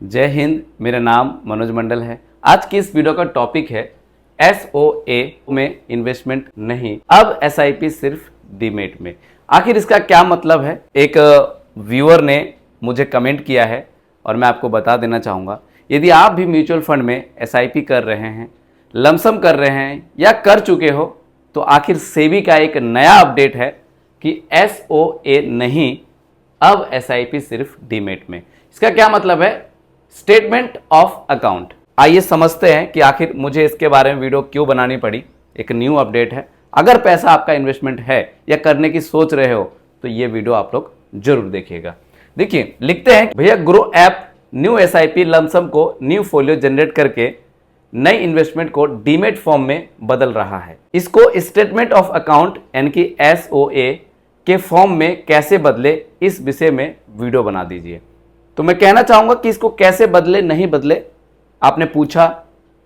जय हिंद। मेरा नाम मनोज मंडल है। आज की इस वीडियो का टॉपिक है SOA में इन्वेस्टमेंट नहीं, अब SIP सिर्फ डीमेट में। आखिर इसका क्या मतलब है? एक व्यूअर ने मुझे कमेंट किया है और मैं आपको बता देना चाहूँगा। यदि आप भी म्यूचुअल फंड में SIP कर रहे हैं, लमसम कर रहे हैं या कर चुके हो, तो आखिर सेबी का एक नया अपडेट है कि SOA नहीं, अब SIP सिर्फ डीमेट में। इसका क्या मतलब है? Statement of account. आइए समझते हैं कि आखिर मुझे इसके बारे में वीडियो क्यों बनानी पड़ी। एक न्यू अपडेट है। अगर पैसा आपका इन्वेस्टमेंट है या करने की सोच रहे हो तो ये वीडियो आप लोग जरूर देखिएगा। देखिए, लिखते हैं भैया, grow app new SIP lump sum को न्यू फोलियो जनरेट करके नई इन्वेस्टमेंट को डीमेट फॉर्म में बदल रहा है। इसको स्टेटमेंट ऑफ अकाउंट यानी कि SOA के फॉर्म में कैसे बदले, इस विषय में वीडियो बना दीजिए। तो मैं कहना चाहूंगा कि इसको कैसे बदले, नहीं बदले, आपने पूछा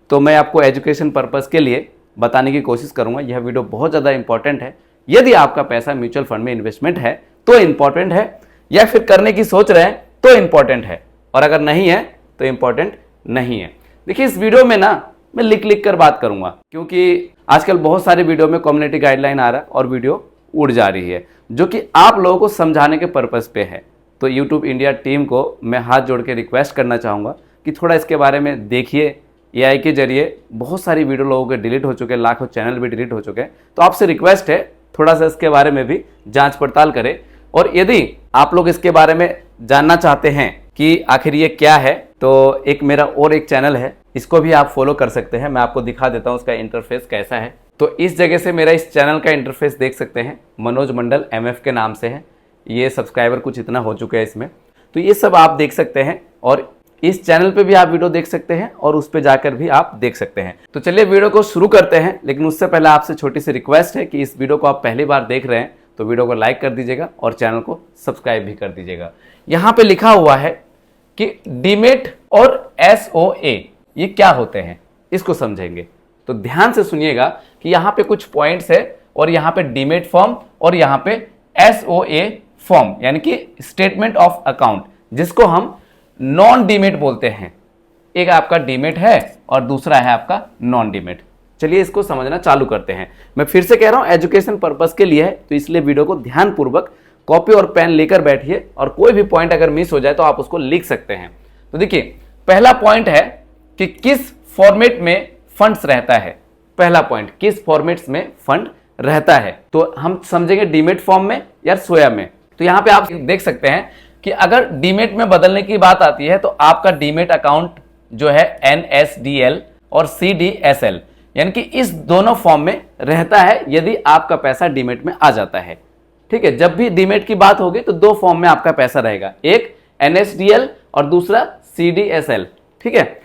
तो मैं आपको एजुकेशन पर्पस के लिए बताने की कोशिश करूंगा। यह वीडियो बहुत ज़्यादा इंपॉर्टेंट है। यदि आपका पैसा म्यूचुअल फंड में इन्वेस्टमेंट है तो इंपॉर्टेंट है, या फिर करने की सोच रहे हैं तो इंपॉर्टेंट है, और अगर नहीं है तो इंपॉर्टेंट नहीं है। देखिए, इस वीडियो में ना मैं लिख कर बात करूंगा, क्योंकि आजकल बहुत सारे वीडियो में कम्युनिटी गाइडलाइन आ रहा है और वीडियो उड़ जा रही है, जो कि आप लोगों को समझाने के पर्पस पे है। तो यूट्यूब इंडिया टीम को मैं हाथ जोड़ के रिक्वेस्ट करना चाहूँगा कि थोड़ा इसके बारे में देखिए। AI के जरिए बहुत सारी वीडियो लोगों के डिलीट हो चुके हैं, लाखों चैनल भी डिलीट हो चुके हैं। तो आपसे रिक्वेस्ट है, थोड़ा सा इसके बारे में भी जांच पड़ताल करें। और यदि आप लोग इसके बारे में जानना चाहते हैं कि आखिर ये क्या है, तो एक मेरा और एक चैनल है, इसको भी आप फॉलो कर सकते हैं। मैं आपको दिखा देता हूँ उसका इंटरफेस कैसा है। तो इस जगह से मेरा इस चैनल का इंटरफेस देख सकते हैं, मनोज मंडल MF के नाम से है। ये सब्सक्राइबर कुछ इतना हो चुका है इसमें, तो ये सब आप देख सकते हैं। और इस चैनल पे भी आप वीडियो देख सकते हैं और उस पे जाकर भी आप देख सकते हैं। तो चलिए वीडियो को शुरू करते हैं, लेकिन उससे पहले आपसे छोटी सी रिक्वेस्ट है कि इस वीडियो को आप पहली बार देख रहे हैं तो वीडियो को लाइक कर दीजिएगा और चैनल को सब्सक्राइब भी कर दीजिएगा। यहाँ पे लिखा हुआ है कि डीमेट और SOA ये क्या होते हैं, इसको समझेंगे। तो ध्यान से सुनिएगा कि यहाँ पे कुछ पॉइंट्स है, और यहाँ पे डीमेट फॉर्म और यहाँ पे SOA फॉर्म यानी कि स्टेटमेंट ऑफ अकाउंट, जिसको हम नॉन डीमेट बोलते हैं। एक आपका डीमेट है और दूसरा है आपका नॉन डीमेट। चलिए इसको समझना चालू करते हैं। मैं फिर से कह रहा हूं, एजुकेशन पर्पस के लिए है, तो इसलिए वीडियो को ध्यानपूर्वक कॉपी और पेन लेकर बैठिए, और कोई भी पॉइंट अगर मिस हो जाए तो आप उसको लिख सकते हैं। तो देखिए, पहला पॉइंट है कि किस फॉर्मेट में फंड्स रहता है। पहला पॉइंट, किस फॉर्मेट्स में फंड रहता है। तो हम समझेंगे डीमेट फॉर्म में या सोया में। तो यहां पे आप देख सकते हैं कि अगर डीमेट में बदलने की बात आती है तो आपका डीमेट अकाउंट जो है NSDL और CDSL यानी कि इस दोनों फॉर्म में रहता है, यदि आपका पैसा डीमेट में आ जाता है। ठीक है, जब भी डीमेट की बात होगी तो दो फॉर्म में आपका पैसा रहेगा, एक NSDL और दूसरा CDSL। ठीक है,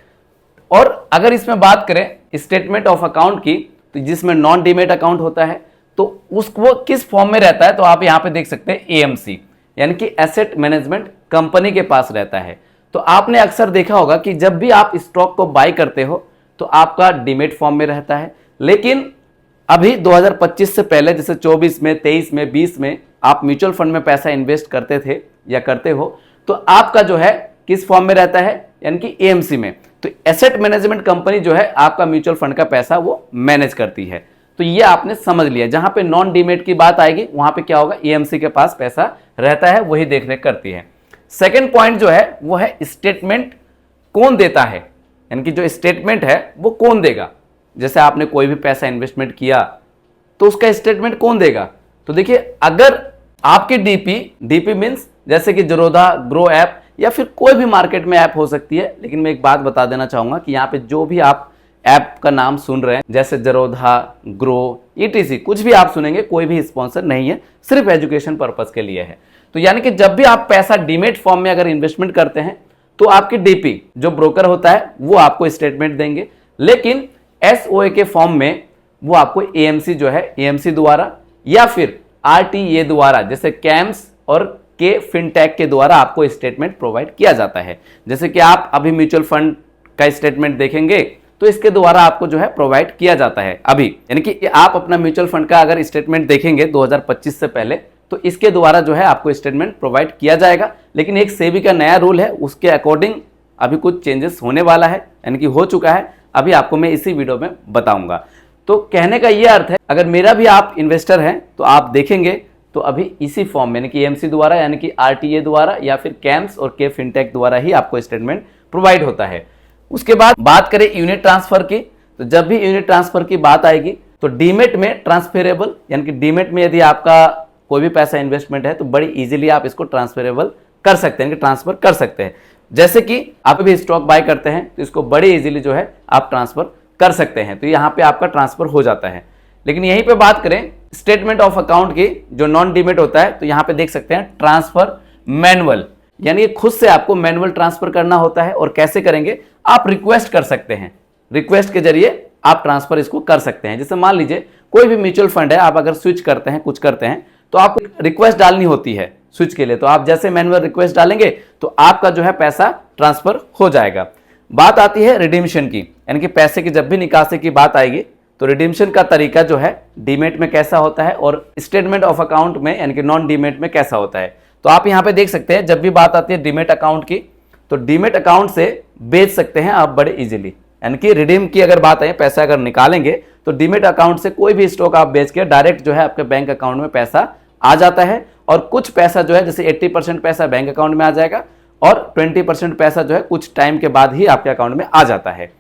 और अगर इसमें बात करें स्टेटमेंट ऑफ अकाउंट की, तो जिसमें नॉन डीमेट अकाउंट होता है, तो उसको किस फॉर्म में रहता है, तो आप यहां पे देख सकते हैं AMC यानी कि एसेट मैनेजमेंट कंपनी के पास रहता है। तो आपने अक्सर देखा होगा कि जब भी आप स्टॉक को बाय करते हो तो आपका डीमेट फॉर्म में रहता है, लेकिन अभी 2025 से पहले, जैसे 24 में, 23 में, 20 में आप म्यूचुअल फंड में पैसा इन्वेस्ट करते थे या करते हो, तो आपका जो है किस फॉर्म में रहता है, यानी कि AMC में। तो एसेट मैनेजमेंट कंपनी जो है आपका म्यूचुअल फंड का पैसा वो मैनेज करती है। तो ये आपने समझ लिया। जहां पे नॉन डीमेट की बात आएगी वहां पे क्या होगा, AMC के पास पैसा रहता है, वही देखरेख करती है। सेकंड पॉइंट जो है वो है स्टेटमेंट कौन देता है, यानी कि जो स्टेटमेंट है वो कौन देगा। जैसे आपने कोई भी पैसा इन्वेस्टमेंट किया तो उसका स्टेटमेंट कौन देगा। तो देखिए, अगर आपकी डीपी मीन्स जैसे कि जरोधा, ग्रो ऐप या फिर कोई भी मार्केट में ऐप हो सकती है, लेकिन मैं एक बात बता देना चाहूंगा कि यहाँ पे जो भी आप ऐप का नाम सुन रहे हैं, जैसे जरोधा, ग्रो, ETC, कुछ भी आप सुनेंगे, कोई भी स्पॉन्सर नहीं है, सिर्फ एजुकेशन पर्पस के लिए है। तो यानी कि जब भी आप पैसा डीमेट फॉर्म में अगर इन्वेस्टमेंट करते हैं तो आपकी DP जो ब्रोकर होता है वो आपको स्टेटमेंट देंगे, लेकिन SOA के फॉर्म में वो आपको AMC जो है, AMC द्वारा या फिर RTA द्वारा, जैसे कैम्स और के फिनटेक के द्वारा आपको स्टेटमेंट प्रोवाइड किया जाता है। जैसे कि आप अभी म्यूचुअल फंड का स्टेटमेंट देखेंगे तो इसके द्वारा आपको जो है प्रोवाइड किया जाता है अभी, यानी कि आप अपना म्यूचुअल फंड का अगर स्टेटमेंट देखेंगे 2025 से पहले, तो इसके द्वारा जो है आपको स्टेटमेंट प्रोवाइड किया जाएगा। लेकिन एक सेबी का नया रूल है, उसके अकॉर्डिंग अभी कुछ चेंजेस होने वाला है, यानी कि हो चुका है, अभी आपको मैं इसी वीडियो में बताऊंगा। तो कहने का ये अर्थ है, अगर मेरा भी आप इन्वेस्टर हैं तो आप देखेंगे तो अभी इसी फॉर्म में, यानी कि एएमसी द्वारा, यानी कि आरटीए द्वारा या फिर कैम्स और के फिनटेक द्वारा ही आपको स्टेटमेंट प्रोवाइड होता है। उसके बाद बात करें यूनिट ट्रांसफर की, तो जब भी यूनिट ट्रांसफर की बात आएगी तो डीमेट में ट्रांसफरेबल, यानी कि डीमेट में यदि आपका कोई भी पैसा इन्वेस्टमेंट है तो बड़ी इजीली आप इसको ट्रांसफरेबल कर सकते हैं, ट्रांसफर कर सकते हैं। जैसे कि आप भी स्टॉक बाय करते हैं तो इसको बड़ी इजीली जो है आप ट्रांसफर कर सकते हैं, तो यहाँ पे आपका ट्रांसफर हो जाता है। लेकिन यहीं पे बात करें स्टेटमेंट ऑफ अकाउंट की, जो नॉन डीमेट होता है, तो यहाँ पे देख सकते हैं ट्रांसफर मैनुअल, यानी खुद से आपको मैनुअल ट्रांसफर करना होता है। और कैसे करेंगे, आप रिक्वेस्ट कर सकते हैं, रिक्वेस्ट के जरिए आप ट्रांसफर इसको कर सकते हैं। जैसे मान लीजिए कोई भी म्यूचुअल फंड है, आप अगर स्विच करते हैं, कुछ करते हैं, तो आपको रिक्वेस्ट डालनी होती है स्विच के लिए, तो आप जैसे मैनुअल रिक्वेस्ट डालेंगे तो आपका जो है पैसा ट्रांसफर हो जाएगा। बात आती है रिडीम्शन की, यानी कि पैसे की जब भी निकासी की बात आएगी तो रिडीम्शन का तरीका जो है डीमेट में कैसा होता है और स्टेटमेंट ऑफ अकाउंट में, यानी कि नॉन डीमेट में कैसा होता है। तो आप यहां पे देख सकते हैं, जब भी बात आती है डीमेट अकाउंट की, तो डीमेट अकाउंट से बेच सकते हैं आप बड़े इजीली, यानी कि रिडीम की अगर बात है, पैसा अगर निकालेंगे तो डीमेट अकाउंट से कोई भी स्टॉक आप बेच के डायरेक्ट जो है आपके बैंक अकाउंट में पैसा आ जाता है। और कुछ पैसा जो है, जैसे 80% पैसा बैंक अकाउंट में आ जाएगा और 20% पैसा जो है कुछ टाइम के बाद ही आपके अकाउंट में आ जाता है।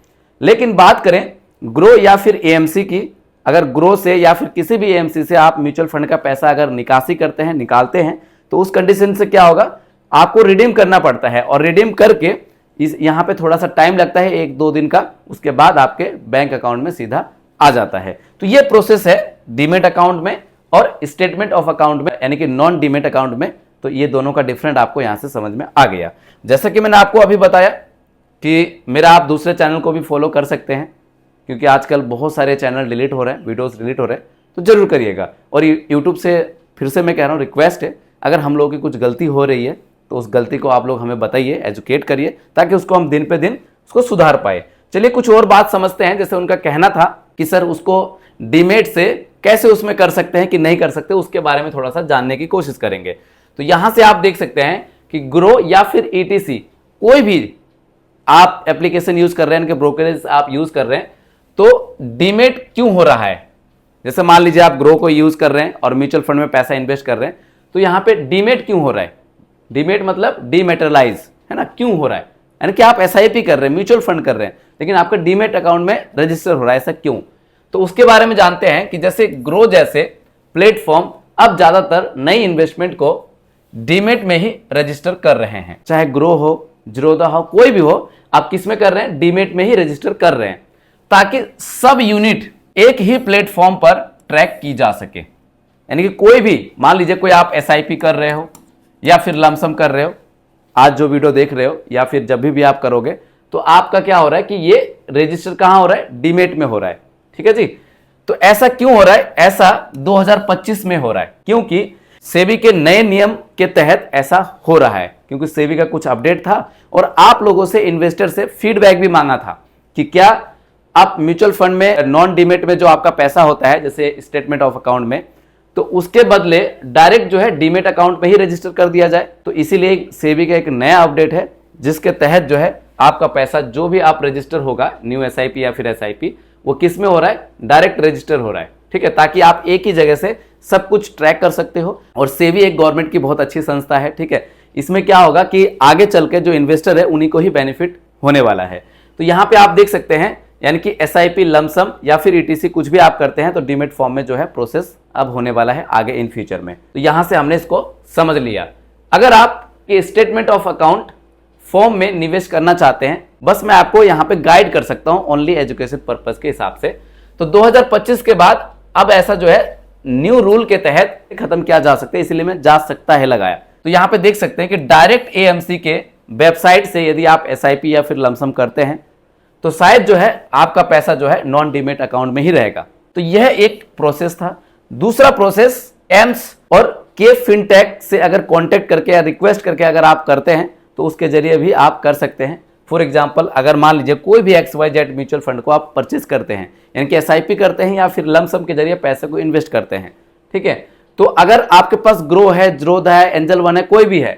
लेकिन बात करें ग्रो या फिर एएमसी की, अगर ग्रो से या फिर किसी भी एएमसी से आप म्यूचुअल फंड का पैसा अगर निकासी करते हैं, निकालते हैं, तो उस कंडीशन से क्या होगा, आपको रिडीम करना पड़ता है। और रिडीम करके यहाँ पे थोड़ा सा टाइम लगता है, 1-2 दिन का, उसके बाद आपके बैंक अकाउंट में सीधा आ जाता है। तो ये प्रोसेस है डीमेट अकाउंट में और स्टेटमेंट ऑफ अकाउंट में, यानी कि नॉन डीमेट अकाउंट में। तो ये दोनों का डिफरेंट आपको यहां से समझ में आ गया। जैसा कि मैंने आपको अभी बताया कि मेरा आप दूसरे चैनल को भी फॉलो कर सकते हैं, क्योंकि आजकल बहुत सारे चैनल डिलीट हो रहे हैं, वीडियोस डिलीट हो रहे हैं, तो जरूर करिएगा। और यूट्यूब से फिर से मैं कह रहा हूँ, रिक्वेस्ट है, अगर हम लोगों की कुछ गलती हो रही है तो उस गलती को आप लोग हमें बताइए, एजुकेट करिए, ताकि उसको हम दिन पे दिन उसको सुधार पाए। चलिए कुछ और बात समझते हैं। जैसे उनका कहना था कि सर उसको डीमेट से कैसे उसमें कर सकते हैं कि नहीं कर सकते, उसके बारे में थोड़ा सा जानने की कोशिश करेंगे। तो यहां से आप देख सकते हैं कि ग्रो या फिर ईटीसी, कोई भी आप एप्लीकेशन यूज कर रहे हैं, ब्रोकरेज आप यूज कर रहे हैं, तो डीमेट क्यों हो रहा है। जैसे मान लीजिए आप ग्रो को यूज कर रहे हैं और म्यूचुअल फंड में पैसा इन्वेस्ट कर रहे हैं, तो यहां पे डीमेट क्यों हो रहा है। डीमेट मतलब डीमेटरलाइज, है ना, क्यों हो रहा है, यानी कि आप एसआईपी कर रहे हैं, म्यूचुअल फंड कर रहे हैं, लेकिन आपका डीमेट अकाउंट में रजिस्टर हो रहा है, ऐसा क्यों। तो उसके बारे में जानते हैं कि जैसे ग्रो जैसे प्लेटफॉर्म अब ज्यादातर नई इन्वेस्टमेंट को डीमेट में ही रजिस्टर कर रहे हैं, चाहे ग्रो हो, जीरोधा हो, कोई भी हो, आप किस में कर रहे हैं, डीमेट में ही रजिस्टर कर रहे हैं, ताकि सब यूनिट एक ही प्लेटफॉर्म पर ट्रैक की जा सके। यानी कि कोई भी, मान लीजिए कोई आप एसआईपी कर रहे हो या फिर लमसम कर रहे हो, आज जो वीडियो देख रहे हो या फिर जब भी आप करोगे, तो आपका क्या हो रहा है कि ये रजिस्टर कहां हो रहा है, डीमेट में हो रहा है। ठीक है जी। तो ऐसा क्यों हो रहा है, ऐसा 2025 में हो रहा है, क्योंकि सेबी के नए नियम के तहत ऐसा हो रहा है, क्योंकि सेबी का कुछ अपडेट था और आप लोगों से, इन्वेस्टर से फीडबैक भी मांगा था कि क्या आप म्यूचुअल फंड में नॉन डीमेट में जो आपका पैसा होता है, जैसे स्टेटमेंट ऑफ अकाउंट में, तो उसके बदले डायरेक्ट जो है डीमेट अकाउंट में ही रजिस्टर कर दिया जाए। तो इसीलिए सेबी का एक नया अपडेट है, जिसके तहत जो है आपका पैसा जो भी आप रजिस्टर होगा, न्यू एसआईपी या फिर एसआईपी, वो किस में हो रहा है, डायरेक्ट रजिस्टर हो रहा है। ठीक है, ताकि आप एक ही जगह से सब कुछ ट्रैक कर सकते हो। और सेबी एक गवर्नमेंट की बहुत अच्छी संस्था है। ठीक है, इसमें क्या होगा कि आगे चल के जो इन्वेस्टर है उन्हीं को ही बेनिफिट होने वाला है। तो यहाँ पे आप देख सकते हैं, यानी कि एसआईपी, लमसम या फिर ईटीसी कुछ भी आप करते हैं तो डीमेट फॉर्म में जो है प्रोसेस अब होने वाला है आगे इन फ्यूचर में। तो यहां से हमने इसको समझ लिया। अगर आप स्टेटमेंट ऑफ अकाउंट फॉर्म में निवेश करना चाहते हैं, बस मैं आपको यहां पे गाइड कर सकता हूं ओनली एजुकेशन पर्पस के हिसाब से। तो 2025 के बाद अब ऐसा जो है न्यू रूल के तहत खत्म किया जा सकता है, इसलिए मैं जा सकता है लगाया। तो यहां पे देख सकते हैं कि डायरेक्ट एएमसी के वेबसाइट से यदि आप एसआईपी या फिर लमसम करते हैं तो शायद जो है आपका पैसा जो है नॉन डीमेट अकाउंट में ही रहेगा। तो यह एक प्रोसेस था। दूसरा प्रोसेस एम्स और के फिनटेक से अगर कांटेक्ट करके या रिक्वेस्ट करके अगर आप करते हैं तो उसके जरिए भी आप कर सकते हैं। फॉर एग्जांपल, अगर मान लीजिए कोई भी XYZ म्यूचुअल फंड को आप परचेज करते हैं, यानी कि एसआईपी करते हैं या फिर लमसम के जरिए पैसे को इन्वेस्ट करते हैं, ठीक है, तो अगर आपके पास ग्रो है, जीरोधा है, एंजल वन है, कोई भी है,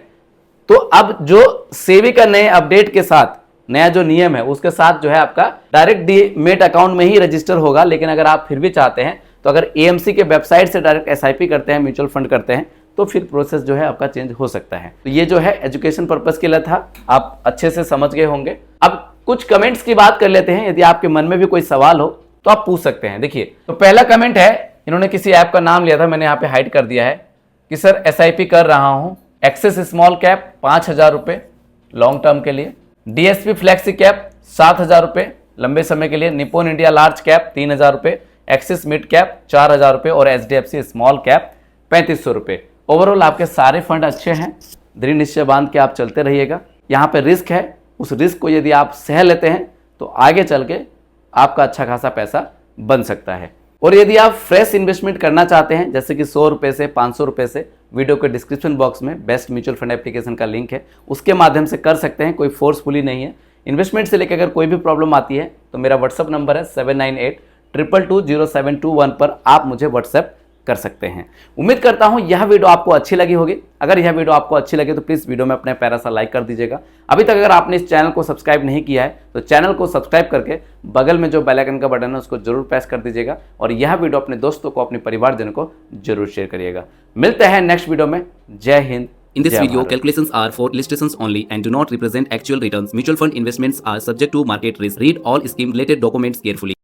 तो अब जो सेबी का नए अपडेट के साथ नया जो नियम है उसके साथ जो है आपका डायरेक्ट डीमेट अकाउंट में ही रजिस्टर होगा। लेकिन अगर आप फिर भी चाहते हैं तो अगर एएमसी के वेबसाइट से डायरेक्ट एसआईपी करते हैं, म्यूचुअल फंड करते हैं, तो फिर प्रोसेस जो है आपका चेंज हो सकता है। तो ये जो है एजुकेशन पर्पस के लिए था, आप अच्छे से समझ गए होंगे। अब कुछ कमेंट्स की बात कर लेते हैं। यदि आपके मन में भी कोई सवाल हो तो आप पूछ सकते हैं। देखिए, तो पहला कमेंट है, इन्होंने किसी ऐप का नाम लिया था, मैंने यहाँ पे हाइड कर दिया है, कि सर एसआईपी कर रहा हूं, एक्सेस स्मॉल कैप 5,000 रुपए लॉन्ग टर्म के लिए, डीएसपी फ्लेक्सी कैप 7,000 रुपए लंबे समय के लिए, निप्पॉन इंडिया लार्ज कैप 3,000 रुपए, एक्सिस मिड कैप 4,000 रुपए और एचडीएफसी स्मॉल कैप 3,500 रुपए। ओवरऑल आपके सारे फंड अच्छे हैं, दृढ़ निश्चय बांध के आप चलते रहिएगा। यहाँ पे रिस्क है, उस रिस्क को यदि आप सह लेते हैं तो आगे चल के आपका अच्छा खासा पैसा बन सकता है। और यदि आप फ्रेश इन्वेस्टमेंट करना चाहते हैं, जैसे कि 100 रुपए से 500 रुपए से, वीडियो के डिस्क्रिप्शन बॉक्स में बेस्ट म्यूचुअल फंड एप्लीकेशन का लिंक है, उसके माध्यम से कर सकते हैं, कोई फोर्सफुली नहीं है। इन्वेस्टमेंट से लेकर अगर कोई भी प्रॉब्लम आती है तो मेरा व्हाट्सअप नंबर है 7982220721 पर आप मुझे व्हाट्सएप कर सकते हैं। उम्मीद करता हूं यह वीडियो आपको अच्छी लगी होगी। अगर यह वीडियो आपको अच्छी लगे तो प्लीज वीडियो में अपने प्यारा सा लाइक कर दीजिएगा। अभी तक अगर आपने इस चैनल को सब्सक्राइब नहीं किया है तो चैनल को सब्सक्राइब करके बगल में जो बेल आइकन का बटन है उसको जरूर प्रेस कर दीजिएगा और यह वीडियो अपने दोस्तों को, अपने परिवारजनों को जरूर शेयर करिएगा। मिलते हैं नेक्स्ट वीडियो में। जय Hind. In this video, calculations are for illustrations only and do not represent actual returns. Mutual fund investments are subject to market risk. Read all scheme related documents carefully.